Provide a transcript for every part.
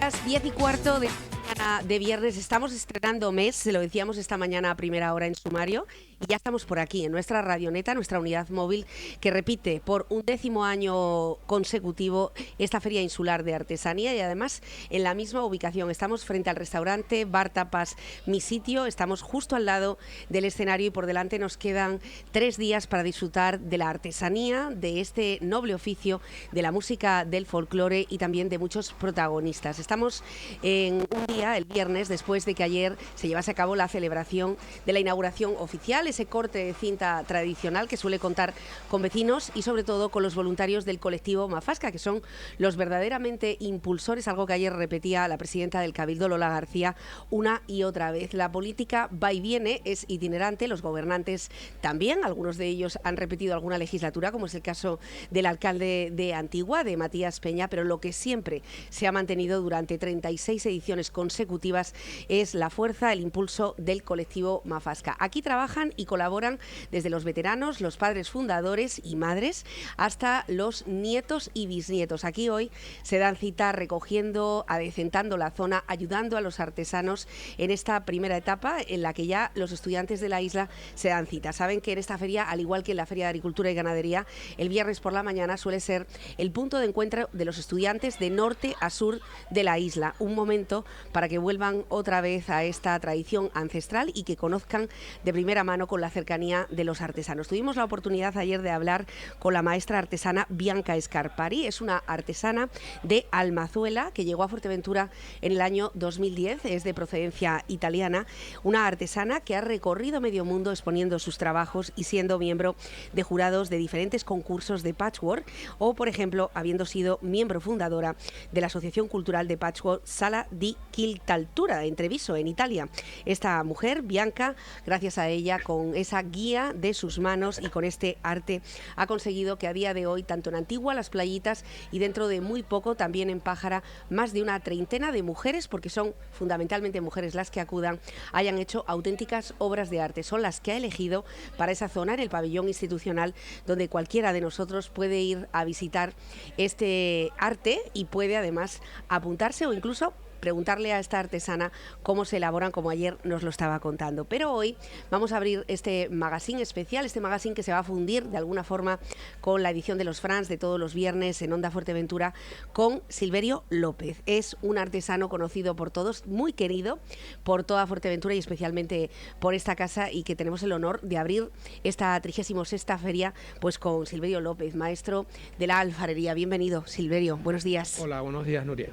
Las 10:15 de mañana de viernes. Estamos estrenando mes, se lo decíamos esta mañana a primera hora en Sumario, y ya estamos por aquí, en nuestra radioneta, nuestra unidad móvil, que repite por 11º año consecutivo esta Feria Insular de Artesanía, y además en la misma ubicación. Estamos frente al restaurante Bar Tapas Mi Sitio, estamos justo al lado del escenario y por delante nos quedan 3 días para disfrutar de la artesanía, de este noble oficio, de la música, del folclore y también de muchos protagonistas. Estamos en un día, el viernes, después de que ayer se llevase a cabo la celebración de la inauguración oficial, ese corte de cinta tradicional que suele contar con vecinos y sobre todo con los voluntarios del colectivo Mafasca, que son los verdaderamente impulsores, algo que ayer repetía la presidenta del Cabildo, Lola García, una y otra vez. La política va y viene, es itinerante, los gobernantes también, algunos de ellos han repetido alguna legislatura, como es el caso del alcalde de Antigua, de Matías Peña, pero lo que siempre se ha mantenido durante 36 ediciones consecutivas es la fuerza, el impulso del colectivo Mafasca. Aquí trabajan y colaboran desde los veteranos, los padres fundadores y madres, hasta los nietos y bisnietos. Aquí hoy se dan cita recogiendo, adecentando la zona, ayudando a los artesanos en esta primera etapa en la que ya los estudiantes de la isla se dan cita. Saben que en esta feria, al igual que en la Feria de Agricultura y Ganadería, el viernes por la mañana suele ser el punto de encuentro de los estudiantes de norte a sur de la isla. Un momento para que vuelvan otra vez a esta tradición ancestral y que conozcan de primera mano con la cercanía de los artesanos. Tuvimos la oportunidad ayer de hablar con la maestra artesana Bianca Scarpari. Es una artesana de Almazuela que llegó a Fuerteventura en el año 2010, es de procedencia italiana, una artesana que ha recorrido medio mundo exponiendo sus trabajos y siendo miembro de jurados de diferentes concursos de patchwork o, por ejemplo, habiendo sido miembro fundadora de la Asociación Cultural de Patchwork Sala di Chiltaltura en Treviso, en Italia. Esta mujer, Bianca, gracias a ella, con esa guía de sus manos y con este arte, ha conseguido que a día de hoy, tanto en Antigua, las playitas, y dentro de muy poco también en Pájara, más de una treintena de mujeres, porque son fundamentalmente mujeres las que acudan, hayan hecho auténticas obras de arte. Son las que ha elegido para esa zona, en el pabellón institucional, donde cualquiera de nosotros puede ir a visitar este arte y puede además apuntarse o incluso preguntarle a esta artesana cómo se elaboran, como ayer nos lo estaba contando. Pero hoy vamos a abrir este magazine especial, este magazine que se va a fundir de alguna forma con la edición de los Frans de todos los viernes en Onda Fuerteventura, con Silverio López. Es un artesano conocido por todos, muy querido por toda Fuerteventura y especialmente por esta casa, y que tenemos el honor de abrir esta 36ª feria pues con Silverio López, maestro de la alfarería. Bienvenido, Silverio. Buenos días. Hola, buenos días, Nuria.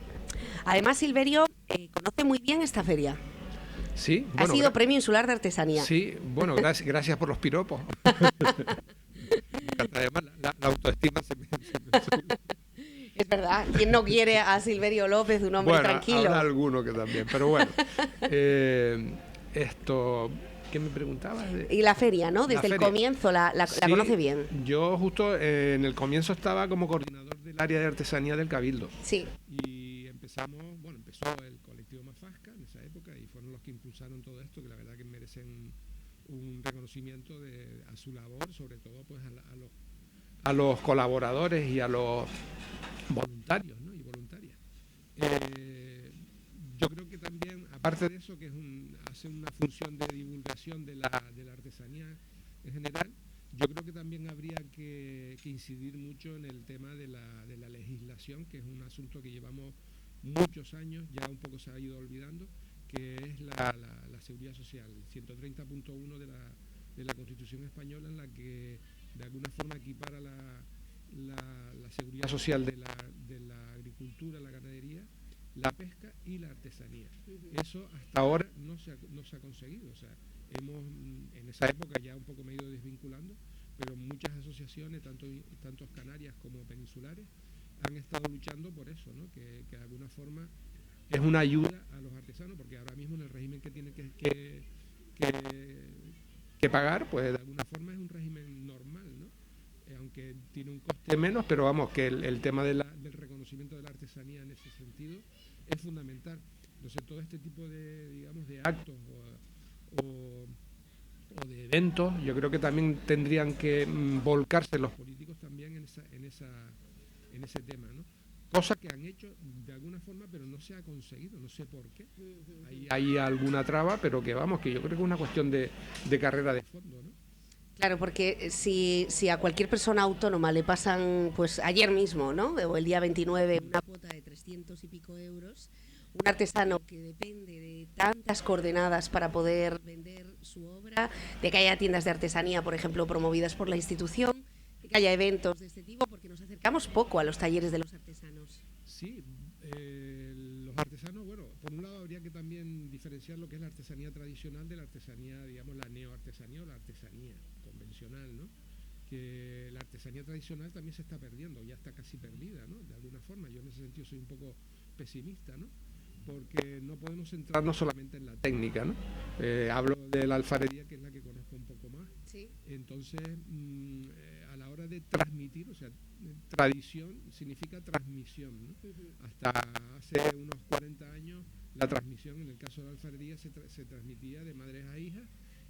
Además, Silverio conoce muy bien esta feria. Sí, ha sido Premio Insular de Artesanía. Sí, bueno, gracias por los piropos. Además, la autoestima se me sube. Es verdad, ¿quién no quiere a Silverio López, un hombre tranquilo? Habrá alguno que también, pero bueno. ¿Qué me preguntabas? Y la feria, ¿no? Desde el comienzo la conoce bien. Yo justo en el comienzo estaba como coordinador del área de artesanía del Cabildo. Sí. Y empezó el colectivo Mafasca en esa época y fueron los que impulsaron todo esto, que la verdad que merecen un reconocimiento a su labor, sobre todo pues a los colaboradores y a los voluntarios, ¿no? Y voluntarias. Yo creo que también, aparte de eso, que hace una función de divulgación de la artesanía en general, yo creo que también habría que incidir mucho en el tema de la legislación, que es un asunto que llevamos muchos años, ya un poco se ha ido olvidando, que es la seguridad social, el 130.1 de la Constitución española, en la que de alguna forma equipara la seguridad social de la agricultura, la ganadería, la pesca y la artesanía. Eso hasta ahora no se ha conseguido. O sea, en esa época ya un poco me he ido desvinculando, pero muchas asociaciones, tanto canarias como peninsulares, han estado luchando por eso, ¿no? Que de alguna forma es una ayuda a los artesanos, porque ahora mismo en el régimen que tienen que pagar, pues de alguna forma es un régimen normal, ¿no? Aunque tiene un coste menos, pero vamos, que el tema del reconocimiento de la artesanía en ese sentido es fundamental. Entonces todo este tipo de actos o de eventos, yo creo que también tendrían que volcarse los políticos también en ese tema, ¿no? Cosa que han hecho de alguna forma, pero no se ha conseguido, no sé por qué. Hay alguna traba, pero que vamos, que yo creo que es una cuestión de carrera de fondo, ¿no? Claro, porque si a cualquier persona autónoma le pasan, pues ayer mismo, ¿no? O el día 29, una cuota de 300 y pico euros, un artesano que depende de tantas coordenadas para poder vender su obra, de que haya tiendas de artesanía, por ejemplo, promovidas por la institución, de que haya eventos de este tipo, porque nos acercamos poco a los talleres de los artesanos. Sí, los artesanos, bueno, por un lado habría que también diferenciar lo que es la artesanía tradicional de la artesanía, digamos, la neoartesanía o la artesanía convencional, ¿no? Que la artesanía tradicional también se está perdiendo, ya está casi perdida, ¿no? De alguna forma, yo en ese sentido soy un poco pesimista, ¿no? Porque no podemos centrarnos solamente en la técnica, ¿no? Hablo de la alfarería, que es la que conozco un poco más. Sí. Entonces, a la hora de transmitir, o sea, tradición significa transmisión, ¿no? Hasta hace unos 40 años la transmisión, en el caso de la alfarería, se transmitía de madres a hijas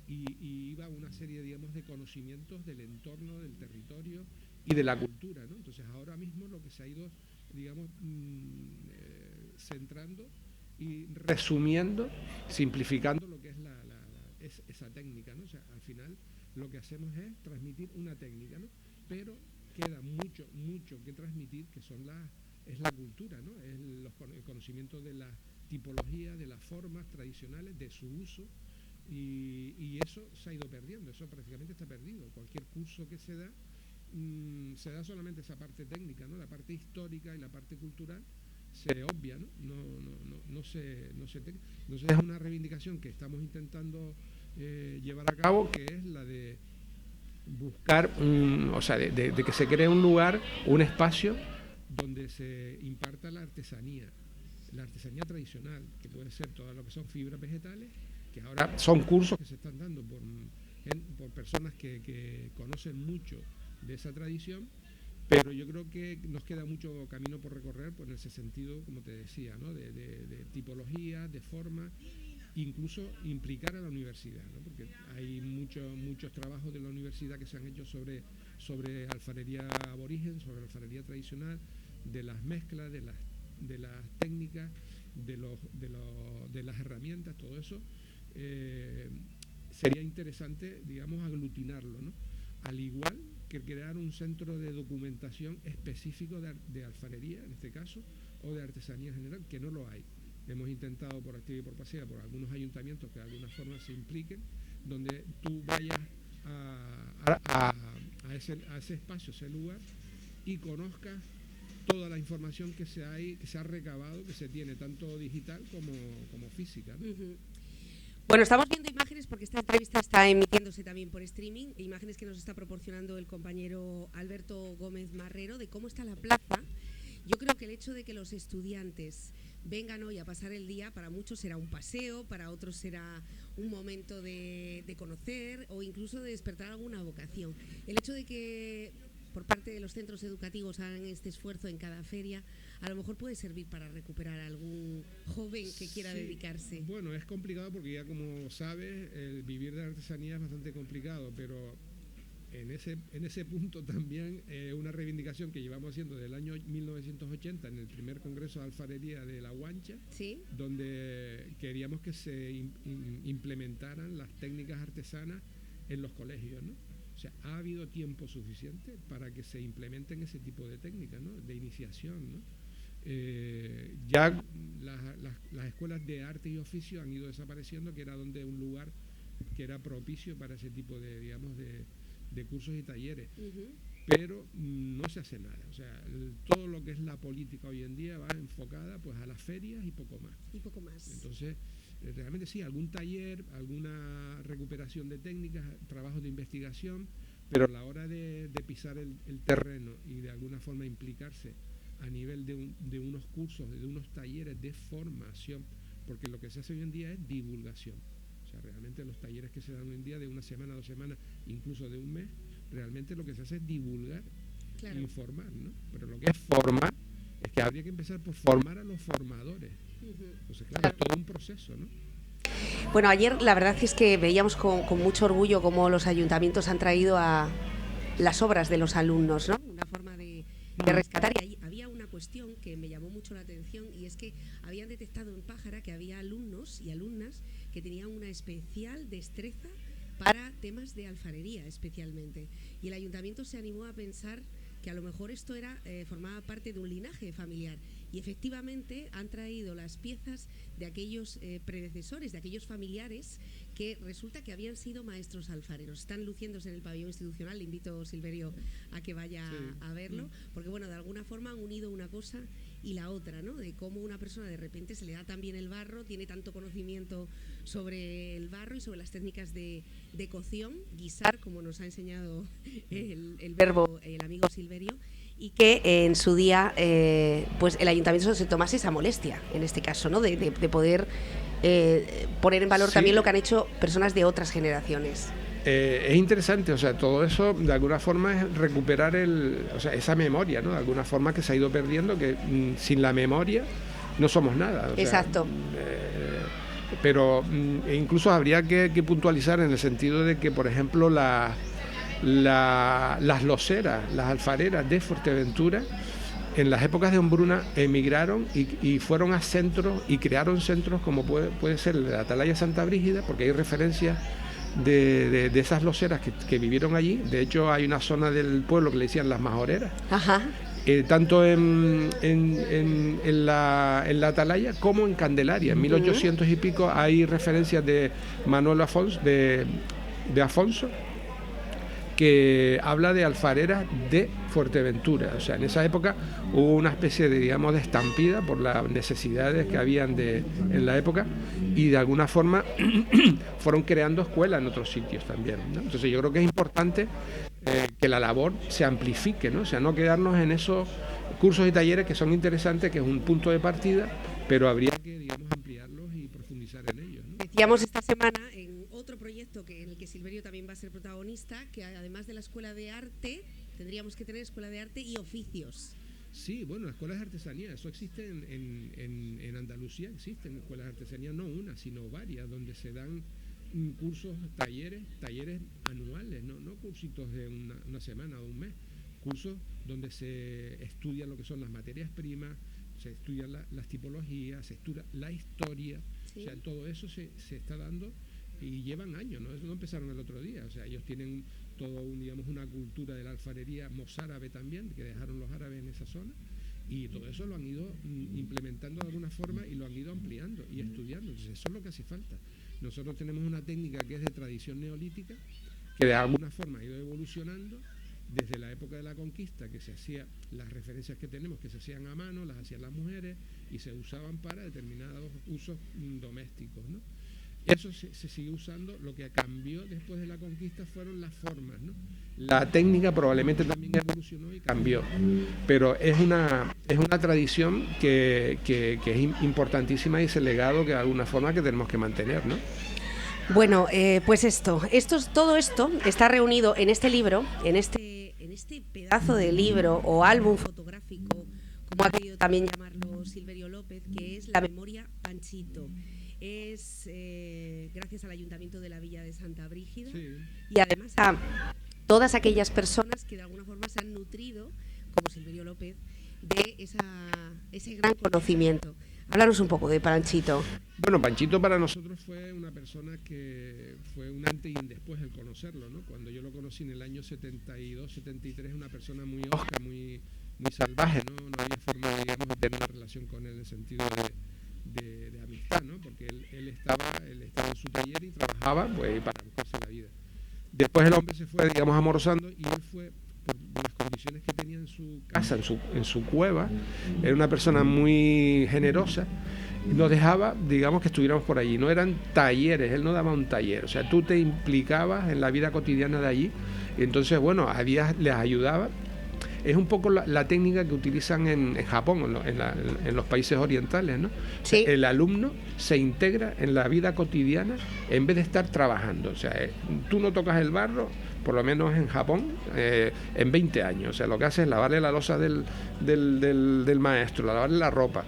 y iba una serie, digamos, de conocimientos del entorno, del territorio y de la cultura, ¿no? Entonces, ahora mismo lo que se ha ido, digamos, centrando y resumiendo, simplificando lo que es esa técnica, ¿no? O sea, al final lo que hacemos es transmitir una técnica, ¿no? Pero queda mucho que transmitir, que es la cultura, ¿no? Es el conocimiento de la tipología, de las formas tradicionales, de su uso, y eso se ha ido perdiendo, eso prácticamente está perdido. Cualquier curso que se da solamente esa parte técnica, ¿no? La parte histórica y la parte cultural se obvia, ¿no? Entonces es una reivindicación que estamos intentando llevar a cabo, que es la de buscar, o sea, de que se cree un lugar, un espacio donde se imparta la artesanía tradicional, que puede ser todo lo que son fibras vegetales, que ahora son cursos que se están dando por personas que conocen mucho de esa tradición, pero yo creo que nos queda mucho camino por recorrer, pues en ese sentido, como te decía, ¿no? de tipología, de forma, incluso implicar a la universidad, ¿no? Porque hay muchos trabajos de la universidad que se han hecho sobre alfarería aborigen, sobre alfarería tradicional, de las mezclas, de las técnicas, de las herramientas, todo eso. Sería interesante, digamos, aglutinarlo, ¿no? Al igual que crear un centro de documentación específico de alfarería, en este caso, o de artesanía en general, que no lo hay. Hemos intentado por activa y por pasiva, por algunos ayuntamientos que de alguna forma se impliquen, donde tú vayas a ese espacio, ese lugar, y conozcas toda la información que se ha recabado, que se tiene tanto digital como física, ¿no? Bueno, estamos viendo imágenes porque esta entrevista está emitiéndose también por streaming, imágenes que nos está proporcionando el compañero Alberto Gómez Marrero de cómo está la plaza. Yo creo que el hecho de que los estudiantes vengan hoy a pasar el día, para muchos será un paseo, para otros será un momento de conocer o incluso de despertar alguna vocación. El hecho de que por parte de los centros educativos hagan este esfuerzo en cada feria, a lo mejor puede servir para recuperar a algún joven que quiera dedicarse. Bueno, es complicado porque ya como sabes, el vivir de la artesanía es bastante complicado, pero en ese punto también una reivindicación que llevamos haciendo desde el año 1980 en el primer Congreso de Alfarería de La Guancha, ¿sí? Donde queríamos que se implementaran las técnicas artesanas en los colegios, ¿no? O sea, ha habido tiempo suficiente para que se implementen ese tipo de técnicas, ¿no? De iniciación, ¿no? Ya las escuelas de arte y oficio han ido desapareciendo, que era un lugar que era propicio para ese tipo de, digamos, de cursos y talleres. Pero no se hace nada. O sea, todo lo que es la política hoy en día va enfocada pues a las ferias y poco más. Entonces, realmente sí, algún taller, alguna recuperación de técnicas, trabajos de investigación, pero a la hora de pisar el terreno y de alguna forma implicarse a nivel de unos cursos, de unos talleres de formación, porque lo que se hace hoy en día es divulgación. O sea, realmente los talleres que se dan hoy en día de una semana, 2 semanas, incluso de un mes, realmente lo que se hace es divulgar, claro, e informar, ¿no? Pero lo que es formar, es que habría que empezar por formar a los formadores. Entonces, claro, es todo un proceso, ¿no? Bueno, ayer la verdad es que veíamos con mucho orgullo cómo los ayuntamientos han traído a las obras de los alumnos, ¿no? Una forma de rescatar, y ahí había una cuestión que me llamó mucho la atención, y es que habían detectado en Pájara que había alumnos y alumnas que tenían una especial destreza para temas de alfarería especialmente, y el ayuntamiento se animó a pensar que a lo mejor esto formaba parte de un linaje familiar, y efectivamente han traído las piezas de aquellos predecesores, de aquellos familiares que resulta que habían sido maestros alfareros. Están luciéndose en el pabellón institucional. Le invito, Silverio, a que vaya a verlo, porque bueno, de alguna forma han unido una cosa y la otra, ¿no? De cómo una persona de repente se le da tan bien el barro, tiene tanto conocimiento sobre el barro y sobre las técnicas de cocción, guisar, como nos ha enseñado el verbo el amigo Silverio, y que en su día pues el ayuntamiento se tomase esa molestia, en este caso, ¿no? de poder poner en valor también lo que han hecho personas de otras generaciones. Es interesante, o sea, todo eso de alguna forma es recuperar esa memoria, ¿no? De alguna forma que se ha ido perdiendo, que sin la memoria no somos nada. Exacto. Pero incluso habría que puntualizar en el sentido de que, por ejemplo, las loseras, las alfareras de Fuerteventura, en las épocas de Hombruna emigraron y fueron a centros y crearon centros como puede ser la Atalaya Santa Brígida, porque hay referencias de esas loseras que vivieron allí. De hecho, hay una zona del pueblo que le decían las majoreras. Ajá. Tanto en la Atalaya como en Candelaria. En 1800 y pico hay referencias de Manuel Afonso, de Afonso, que habla de alfareras de Fuerteventura. O sea, en esa época hubo una especie de, digamos, de estampida por las necesidades que habían en la época, y de alguna forma fueron creando escuelas en otros sitios también, ¿no? Entonces yo creo que es importante que la labor se amplifique, ¿no? O sea, no quedarnos en esos cursos y talleres que son interesantes, que es un punto de partida, pero habría que, digamos, ampliarlos y profundizar en ellos, ¿no? Decíamos esta semana en otro proyecto en el que Silverio también va a ser protagonista, que además de la escuela de arte, tendríamos que tener escuela de arte y oficios. Sí, bueno, escuelas de artesanía, eso existe en Andalucía, existen escuelas de artesanía, no una, sino varias, donde se dan cursos, talleres anuales, no cursitos de una semana o un mes, cursos donde se estudian lo que son las materias primas, se estudian las tipologías, se estudia la historia, ¿sí? O sea, todo eso se está dando y llevan años, ¿no? Eso no empezaron el otro día, o sea, ellos tienen todo digamos, una cultura de la alfarería mozárabe también, que dejaron los árabes en esa zona, y todo eso lo han ido implementando de alguna forma y lo han ido ampliando y estudiando. Entonces eso es lo que hace falta. Nosotros tenemos una técnica que es de tradición neolítica, que de alguna forma ha ido evolucionando desde la época de la conquista, que se hacía, las referencias que tenemos, que se hacían a mano, las hacían las mujeres y se usaban para determinados usos domésticos, ¿no? Eso se sigue usando. Lo que cambió después de la conquista fueron las formas, ¿no? La técnica probablemente también evolucionó y cambió, pero es una tradición que es importantísima, y ese legado que de alguna forma que tenemos que mantener, ¿no? Bueno, pues todo esto está reunido en este libro, en este pedazo de libro o álbum fotográfico, como ha querido también llamarlo Silverio López, que es La memoria Panchito. Es gracias al Ayuntamiento de la Villa de Santa Brígida, sí, y además a todas aquellas personas que de alguna forma se han nutrido, como Silverio López, de ese gran conocimiento. Háblanos un poco de Panchito. Bueno, Panchito para nosotros fue una persona que fue un antes y un después el conocerlo, ¿no? Cuando yo lo conocí en el año 72, 73, una persona muy osca, muy salvaje, ¿no? No había forma, digamos, de tener una relación con él en el sentido de amistad, ¿no? Porque él estaba en su taller y trabajaba, pues, para buscarse la vida. Después el hombre se fue, digamos, amorosando, y él fue, por las condiciones que tenía en su casa, en su cueva, era una persona muy generosa, y nos dejaba, digamos, que estuviéramos por allí. No eran talleres, él no daba un taller, o sea, tú te implicabas en la vida cotidiana de allí, y entonces, bueno, les ayudaba. Es un poco la técnica que utilizan en Japón, en los países orientales, ¿no? Sí. El alumno se integra en la vida cotidiana en vez de estar trabajando. O sea, tú no tocas el barro, por lo menos en Japón, en 20 años. O sea, lo que haces es lavarle la loza del maestro, lavarle la ropa,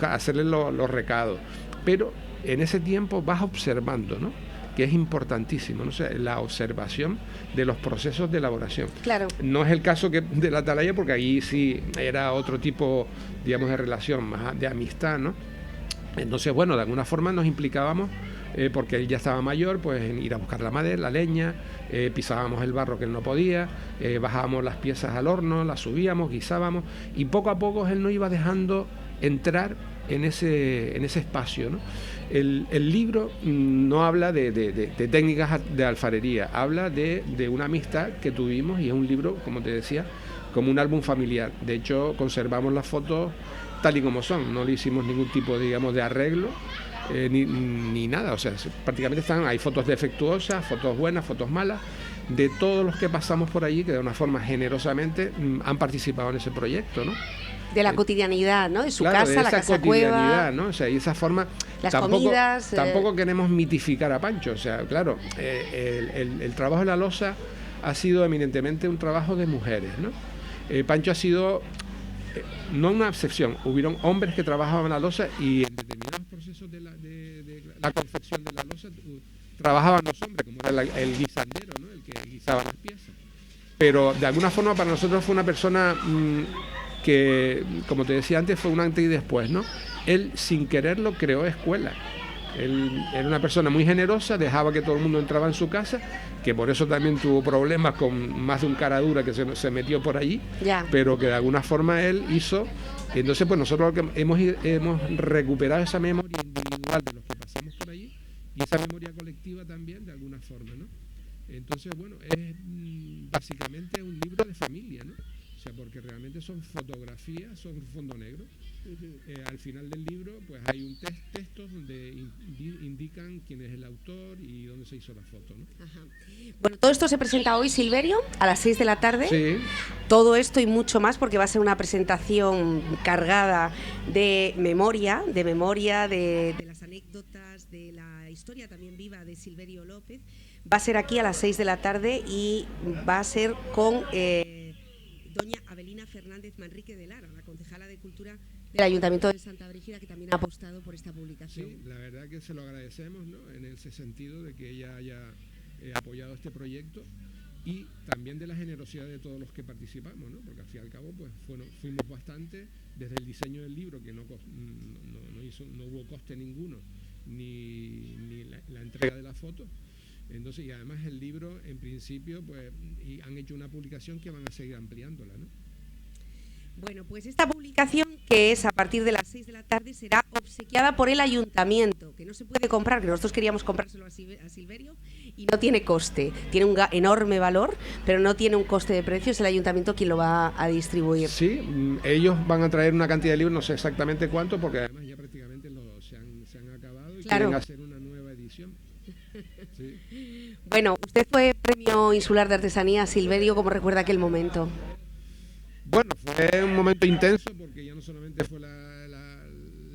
hacerle los recados. Pero en ese tiempo vas observando, ¿no? que es importantísimo, ¿no? O sea, la observación de los procesos de elaboración. Claro. No es el caso de la atalaya, porque ahí sí era otro tipo, digamos, de relación, más de amistad, ¿no? Entonces, bueno, de alguna forma nos implicábamos, porque él ya estaba mayor, pues en ir a buscar la madera, la leña, pisábamos el barro que él no podía, bajábamos las piezas al horno, las subíamos, guisábamos, y poco a poco él nos iba dejando entrar en ese espacio, ¿no? El libro no habla de técnicas de alfarería, habla de una amistad que tuvimos, y es un libro, como te decía, como un álbum familiar. De hecho, conservamos las fotos tal y como son, no le hicimos ningún tipo, digamos, de arreglo, ni nada. O sea, prácticamente hay fotos defectuosas, fotos buenas, fotos malas, de todos los que pasamos por allí, que de una forma generosamente han participado en ese proyecto, ¿no? De la cotidianidad, ¿no? De su claro, casa, de la esa casa cueva, ¿no? O sea, y esa forma. las comidas. Tampoco queremos mitificar a Pancho. O sea, claro, el trabajo de la loza ha sido eminentemente un trabajo de mujeres, ¿no? Pancho ha sido no una excepción. Hubieron hombres que trabajaban la loza, y en determinados procesos de la confección de la loza trabajaban los hombres, como era el guisandero, ¿no? El que guisaba las piezas. Pero de alguna forma para nosotros fue una persona que, como te decía antes, fue un antes y después, ¿no? Él, sin quererlo, creó escuela. Él era una persona muy generosa, dejaba que todo el mundo entraba en su casa, que por eso también tuvo problemas con más de un cara dura que se metió por allí, pero que de alguna forma él hizo. Entonces, pues nosotros hemos recuperado esa memoria individual de los que pasamos por allí, y esa memoria colectiva también, de alguna forma, ¿no? Entonces, bueno, es básicamente un libro de familia, ¿no? O sea, porque realmente son fotografías, son fondo negro. Al final del libro, pues hay un texto donde indican quién es el autor y dónde se hizo la foto, ¿no? Ajá. Bueno, todo esto se presenta hoy, Silverio, a las 6 de la tarde. Sí. Todo esto y mucho más, porque va a ser una presentación cargada de memoria, de las anécdotas, de la historia también viva de Silverio López. Va a ser aquí a las 6 de la tarde y va a ser con doña Avelina Fernández Manrique de Lara, la concejala de Cultura del Ayuntamiento de Santa Brígida, que también ha apostado por esta publicación. Sí, la verdad que se lo agradecemos, ¿no? En ese sentido de que ella haya apoyado este proyecto, y también de la generosidad de todos los que participamos, ¿no? Porque al fin y al cabo, pues fuimos bastante, desde el diseño del libro, que no hubo coste ninguno, ni la entrega de las fotos. Entonces, y además el libro, en principio, pues y han hecho una publicación que van a seguir ampliándola, ¿no? Bueno, pues esta publicación, que es a partir de las 6 de la tarde, será obsequiada por el Ayuntamiento, que no se puede comprar, que nosotros queríamos comprárselo a Silverio, y no tiene coste. Tiene un enorme valor, pero no tiene un coste de precio, es el Ayuntamiento quien lo va a distribuir. Sí, ellos van a traer una cantidad de libros, no sé exactamente cuánto, porque además ya prácticamente se han acabado y quieren hacer una nueva edición. Sí. Bueno, usted fue Premio Insular de Artesanía, Silverio, ¿cómo recuerda aquel momento? Bueno, fue un momento intenso, porque ya no solamente fue la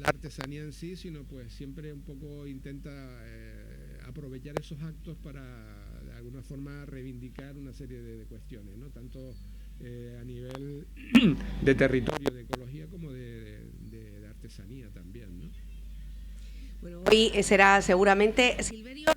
artesanía en sí, sino pues siempre un poco intenta aprovechar esos actos para de alguna forma reivindicar una serie de cuestiones, ¿no? Tanto a nivel de territorio, de ecología, como de artesanía también, ¿no? Bueno, hoy será seguramente. Silverio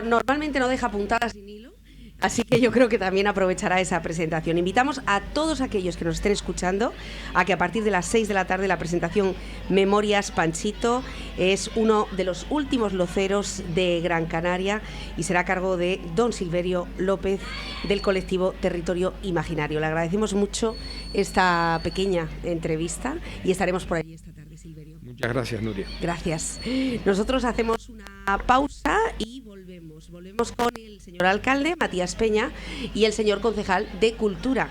normalmente no deja puntadas sin hilo, así que yo creo que también aprovechará esa presentación. Invitamos a todos aquellos que nos estén escuchando a que a partir de las 6 de la tarde la presentación Memorias Panchito es uno de los últimos loceros de Gran Canaria y será a cargo de don Silverio López, del colectivo Territorio Imaginario. Le agradecemos mucho esta pequeña entrevista y estaremos por allí esta tarde, Silverio. Muchas gracias, Nuria. Gracias. Nosotros hacemos una pausa y volvemos con el señor alcalde, Matías Peña, y el señor concejal de Cultura.